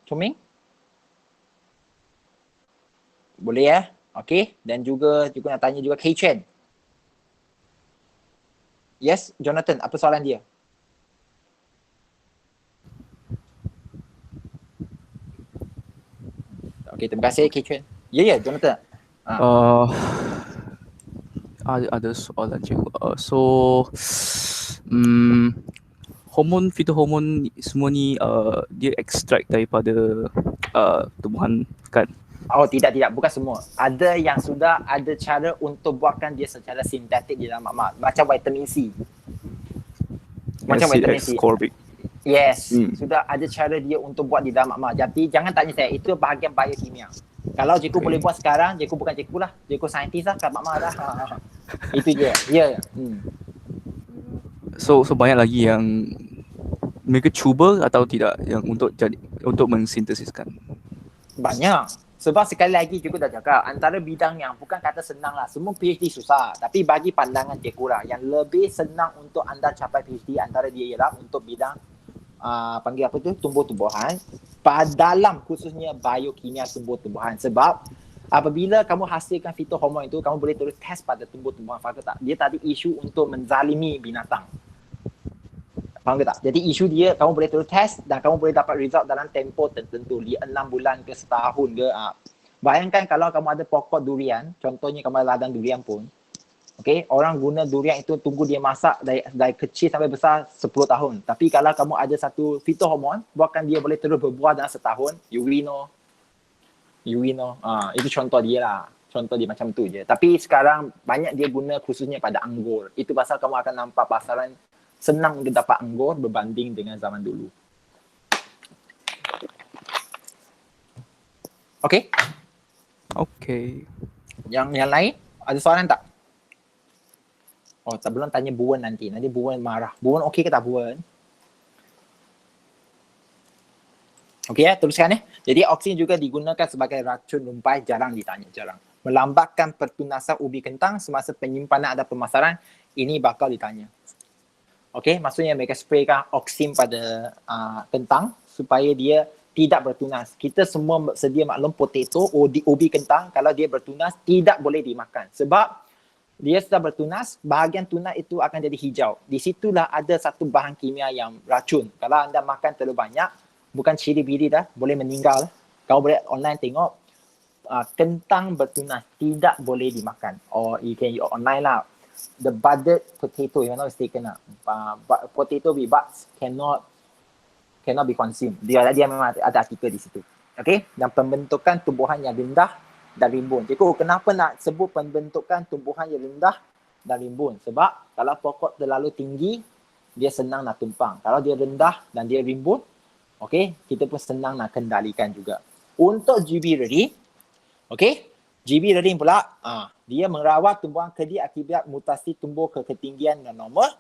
Chongming? Boleh ya? Okey. Dan juga nak tanya juga Kei Chen. Yes, Jonathan, apa soalan dia? Okey, terima kasih Kei Chen. Ya, Jonathan. Ada soalan cikgu. Fitohormon semua ni dia extract daripada tumbuhan kan? Oh tidak, bukan semua. Ada yang sudah ada cara untuk buatkan dia secara sintetik di dalam mamak. Macam vitamin C. Vitamin C. Ascorbic. Yes, sudah ada cara dia untuk buat di dalam mamak. Jadi jangan tanya saya, itu bahagian biokimia. Kalau cikgu boleh buat sekarang, cikgu bukan cikgu lah. Cikgu saintis lah kat mamak dah. Itu je. Ya. So banyak lagi yang mereka cuba atau tidak yang untuk mensintesiskan? Banyak. Sebab sekali lagi cikgu dah cakap, antara bidang yang bukan kata senang lah, semua PhD susah. Tapi bagi pandangan cikgu lah, yang lebih senang untuk anda capai PhD antara dia ialah untuk bidang panggil apa tu, tumbuh-tumbuhan. Dalam khususnya biokimia tumbuh-tumbuhan. Sebab apabila kamu hasilkan fitohormon itu, kamu boleh terus test pada tumbuh-tumbuhan. Faham ke tak? Dia tak ada isu untuk menzalimi binatang. Faham ke tak? Jadi isu dia, kamu boleh terus test dan kamu boleh dapat result dalam tempoh tertentu. 6 bulan ke setahun ke. Bayangkan kalau kamu ada pokok durian, contohnya kamu ada ladang durian pun. Okay, orang guna durian itu tunggu dia masak dari kecil sampai besar 10 tahun. Tapi kalau kamu ada satu fitohormon, buatkan dia boleh terus berbuah dalam setahun. You know. Itu contoh dia lah. Contoh dia macam tu je. Tapi sekarang banyak dia guna khususnya pada anggur. Itu pasal kamu akan nampak pasaran senang untuk dapat anggur berbanding dengan zaman dulu. Okay? Okay. Yang lain? Ada soalan tak? Oh, tak belum tanya Buan nanti. Nanti Buan marah. Buan okey ke tak Buan? Okey ya, teruskan ya. Jadi oksin juga digunakan sebagai racun lumpai, jarang ditanya, jarang. Melambatkan pertunasan ubi kentang semasa penyimpanan atau pemasaran, ini bakal ditanya. Okey, maksudnya mereka spraykan oksin pada kentang supaya dia tidak bertunas. Kita semua sedia maklum potato, ubi kentang, kalau dia bertunas tidak boleh dimakan. Sebab dia sudah bertunas, bahagian tunas itu akan jadi hijau. Di situlah ada satu bahan kimia yang racun. Kalau anda makan terlalu banyak, bukan ciri-biri dah, boleh meninggal. Kau boleh online tengok, kentang bertunas tidak boleh dimakan. Or you can online lah. The budded potato, if I'm not mistaken lah. Potato with buds cannot be consumed. Dia memang ada artikel di situ. Okay? Dan pembentukan tumbuhan yang rendah dan rimbun. Cikgu, kenapa nak sebut pembentukan tumbuhan yang rendah dan rimbun? Sebab kalau pokok terlalu tinggi, dia senang nak tumpang. Kalau dia rendah dan dia rimbun, okay, kita pun senang nak kendalikan juga. Untuk GB ready, okay, GB ready pula, dia merawat tumbuhan kedi akibat mutasi tumbuh ke ketinggian yang normal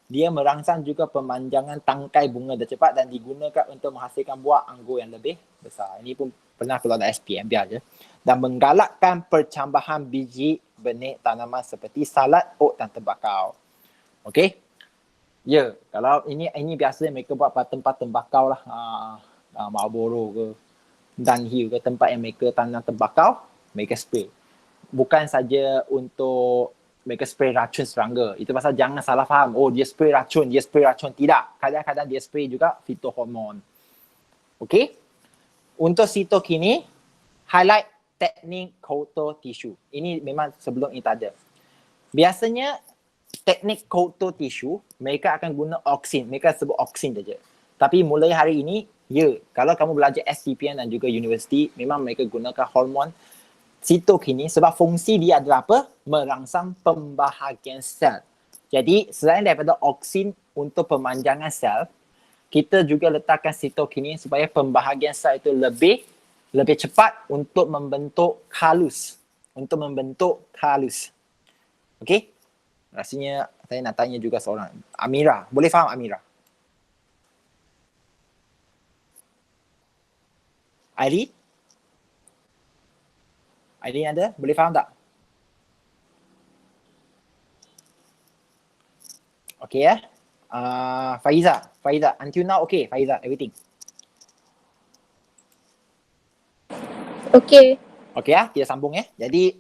dia merangsang juga pemanjangan tangkai bunga dan cepat dan digunakan untuk menghasilkan buah anggur yang lebih besar. Ini pun pernah keluar dari SPM, biar je. Dan menggalakkan percambahan biji benih tanaman seperti salad, oat dan tembakau. Okey? Ya, kalau ini biasa mereka buat pada tempat tembakau lah. Marlboro ke, Dunhill ke, tempat yang mereka tanam tembakau, mereka spray. Bukan saja untuk mereka spray racun serangga. Itu pasal jangan salah faham. Oh, dia spray racun, dia spray racun. Tidak. Kadang-kadang dia spray juga fitohormon. Okey? Untuk sitokinin, highlight teknik culture tissue. Ini memang sebelum ini tak ada. Biasanya teknik culture tissue, mereka akan guna oksin. Mereka sebut oksin saja. Tapi mulai hari ini, ya, kalau kamu belajar STPN dan juga universiti, memang mereka gunakan hormon sitokinin sebab fungsi dia adalah apa? Merangsang pembahagian sel. Jadi selain daripada oksin untuk pemanjangan sel, kita juga letakkan sitokinin supaya pembahagian sel itu lebih cepat untuk membentuk kalus. Okey? Rasanya saya nak tanya juga seorang. Amira, boleh faham Amira? Aileen ada? Boleh faham tak? Okay ya. Faiza, until now okay Faiza, everything. Okay. Okay ya, kita sambung ya. Jadi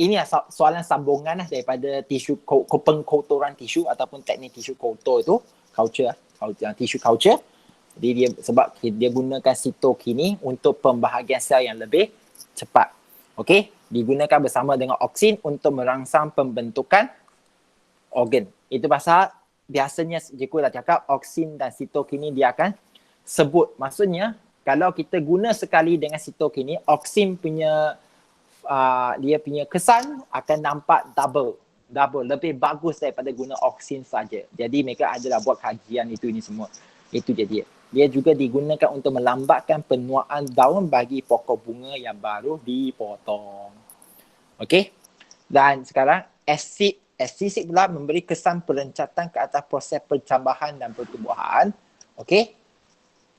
ini soalan sambungan lah daripada tisu pengkotoran tisu ataupun teknik tisu kotor itu, tissue culture. Jadi dia sebab dia gunakan sitokinin untuk pembahagian sel yang lebih cepat. Okey, digunakan bersama dengan oksin untuk merangsang pembentukan organ. Itu pasal biasanya cikgu dah cakap oksin dan sitokinin dia akan sebut. Maksudnya kalau kita guna sekali dengan sitokinin, oksin punya dia punya kesan akan nampak double, lebih bagus daripada guna oksin saja. Jadi mereka adalah buat kajian itu ini semua. Itu jadi dia juga digunakan untuk melambatkan penuaan daun bagi pokok bunga yang baru dipotong. Okey. Dan sekarang asid pula memberi kesan perencatan ke atas proses percambahan dan pertumbuhan. Okey.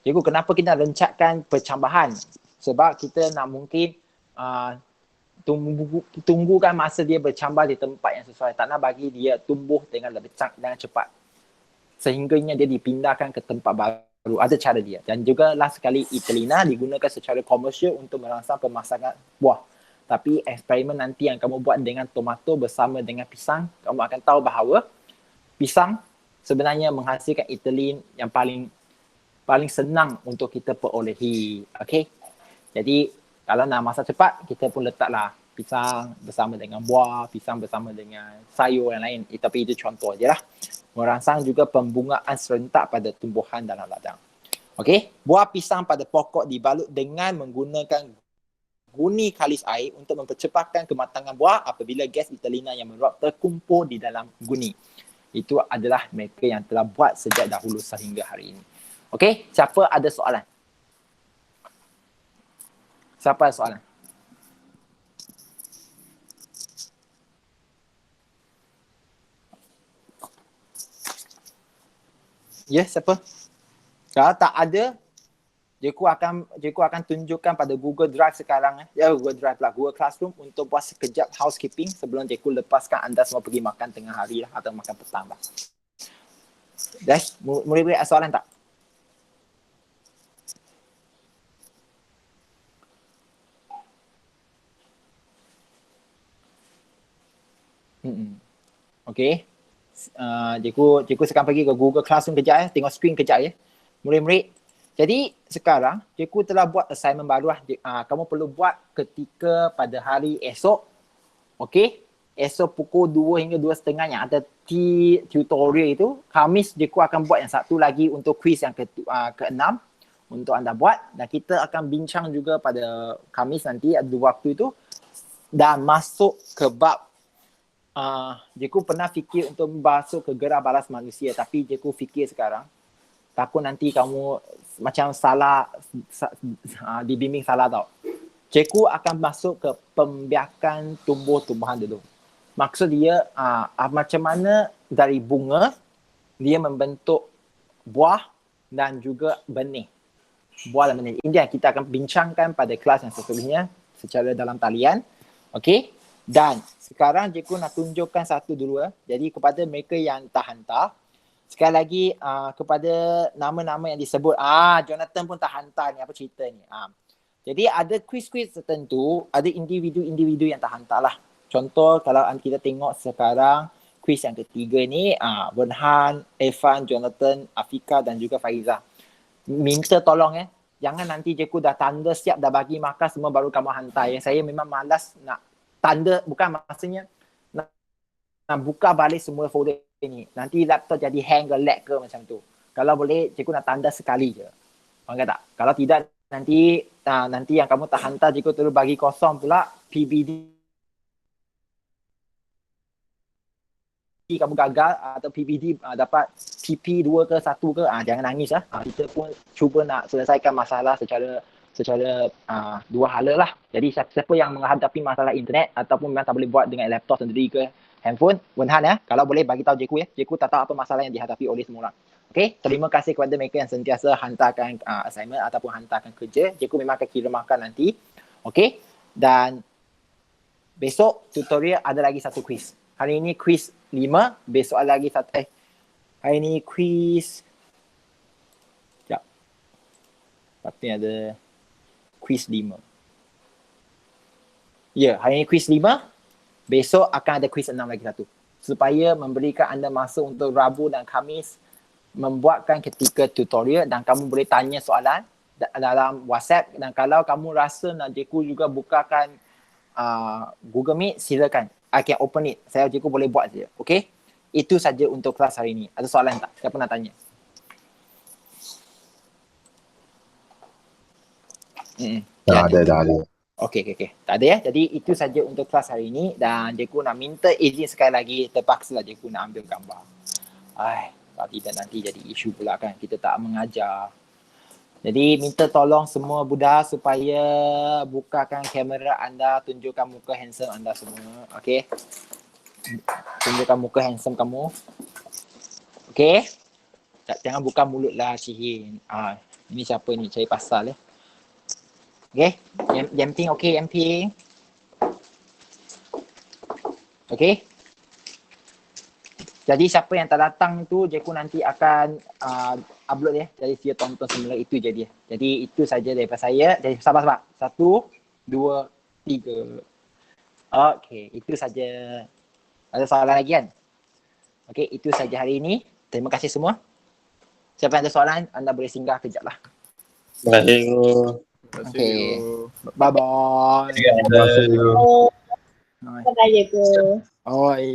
Cikgu, kenapa kita rencatkan percambahan? Sebab kita nak mungkin tunggukan masa dia bercambah di tempat yang sesuai. Tak nak bagi dia tumbuh dengan lebih cepat. Sehingganya dia dipindahkan ke tempat baru. Ada cara dia. Dan juga last sekali Italiana digunakan secara komersial untuk merangsang pemasangan buah. Tapi eksperimen nanti yang kamu buat dengan tomato bersama dengan pisang, kamu akan tahu bahawa pisang sebenarnya menghasilkan etilin yang paling senang untuk kita perolehi. Okey. Jadi kalau nak masak cepat, kita pun letaklah pisang bersama dengan buah, pisang bersama dengan sayur yang lain. Tapi itu contoh je lah. Merangsang juga pembungaan serentak pada tumbuhan dalam ladang. Okey, buah pisang pada pokok dibalut dengan menggunakan guni kalis air untuk mempercepatkan kematangan buah apabila gas Italiana yang meluap terkumpul di dalam guni. Itu adalah mereka yang telah buat sejak dahulu sehingga hari ini. Okey, siapa ada soalan? Siapa ada soalan? Ya, siapa? Kalau tak ada, cikgu akan tunjukkan pada Google Drive sekarang. Google Drive lah, Google Classroom untuk buat sekejap housekeeping sebelum cikgu lepaskan anda semua pergi makan tengah hari lah atau makan petang lah. Dash, boleh ada soalan tak? Okey. Cikgu sekarang pergi ke Google Classroom kejap ya. Tengok skrin kejap ya. Murid-murid. Jadi sekarang cikgu telah buat assignment baru lah. Kamu perlu buat ketika pada hari esok. Okey. Esok pukul 2 hingga 2.30 yang ada tutorial itu. Khamis cikgu akan buat yang satu lagi untuk quiz yang ke-6 untuk anda buat. Dan kita akan bincang juga pada Khamis nanti ada waktu itu. Dan masuk ke bab cikgu pernah fikir untuk masuk ke gerak balas manusia, tapi cikgu fikir sekarang takut nanti kamu macam salah dibimbing salah tau. Cikgu akan masuk ke pembiakan tumbuh-tumbuhan dulu. Maksud dia macam mana dari bunga dia membentuk buah dan juga benih. Buah dan benih. Ini yang kita akan bincangkan pada kelas yang seterusnya secara dalam talian. Okey. Dan sekarang cikgu nak tunjukkan satu dulu. Jadi kepada mereka yang tak hantar, sekali lagi kepada nama-nama yang disebut. Jonathan pun tak hantar ni, apa cerita ni. Jadi ada kuis-kuis tertentu, ada individu-individu yang tak hantar lah. Contoh kalau kita tengok sekarang kuis yang ketiga ni, Burhan, Irfan, Jonathan, Afika dan juga Faiza. Minta tolong jangan nanti cikgu dah tanda siap dah bagi markah semua baru kamu hantar. Saya memang malas nak tanda, bukan maksudnya nak buka balik semua folder ni. Nanti laptop jadi hang ke lag ke macam tu. Kalau boleh cikgu nak tanda sekali je. Faham tak? Kalau tidak nanti yang kamu tak hantar cikgu terus bagi kosong pula, PBD kamu gagal atau PBD dapat PP 2 ke 1 ke, jangan nangis lah. Kita pun cuba nak selesaikan masalah secara dua hala lah. Jadi siapa yang menghadapi masalah internet ataupun memang tak boleh buat dengan laptop sendiri ke handphone, Wenhan kalau boleh bagi tahu cikgu cikgu tak tahu apa masalah yang dihadapi oleh semua orang. Okey, terima kasih kepada mereka yang sentiasa hantarkan assignment ataupun hantarkan kerja. Cikgu memang akan kira markah nanti. Okey, dan besok tutorial ada lagi satu quiz. Hari ini quiz 5, besok ada lagi satu hari ini quiz sekejap. Tapi ada quiz 5. Ya, hari ini quiz 5. Besok akan ada quiz 6 lagi satu. Supaya memberikan anda masa untuk Rabu dan Khamis membuatkan ketika tutorial dan kamu boleh tanya soalan dalam WhatsApp. Dan kalau kamu rasa nak cikgu juga bukakan Google Meet, silakan. I can open it. Saya cikgu boleh buat saja. Okay? Itu saja untuk kelas hari ini. Ada soalan tak? Siapa nak tanya? Dah ada. Okey. Tak ada Jadi itu saja untuk kelas hari ini dan cikgu nak minta izin sekali lagi, terpaksa cikgu nak ambil gambar. Kalau tidak nanti jadi isu pula kan, kita tak mengajar. Jadi minta tolong semua budak supaya bukakan kamera anda, tunjukkan muka handsome anda semua. Okey. Tunjukkan muka handsome kamu. Okey. Jangan buka mulut lah Cihin. Ini siapa ni? Cari pasal Okay, Yamping okay, Yamping. Okay. Jadi siapa yang tak datang tu, cikgu nanti akan upload Jadi dia tonton semula itu je dia. Jadi itu saja daripada saya. Jadi sabar. 1, 2, 3. Okay, itu saja. Ada soalan lagi kan? Okay, itu saja hari ini. Terima kasih semua. Siapa yang ada soalan, anda boleh singgah kejap lah. Terima kasih Guru. Okay. Bye-bye. Terima kasih. Bye-bye, cikgu. Oi.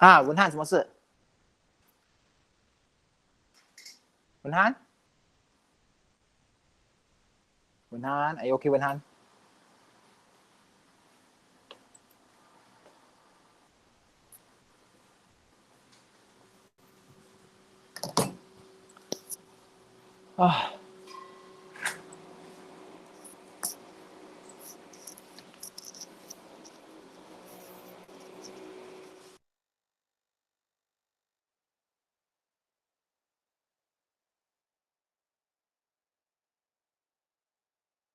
文翰什么事？文翰？文翰 are you okay 文翰？啊。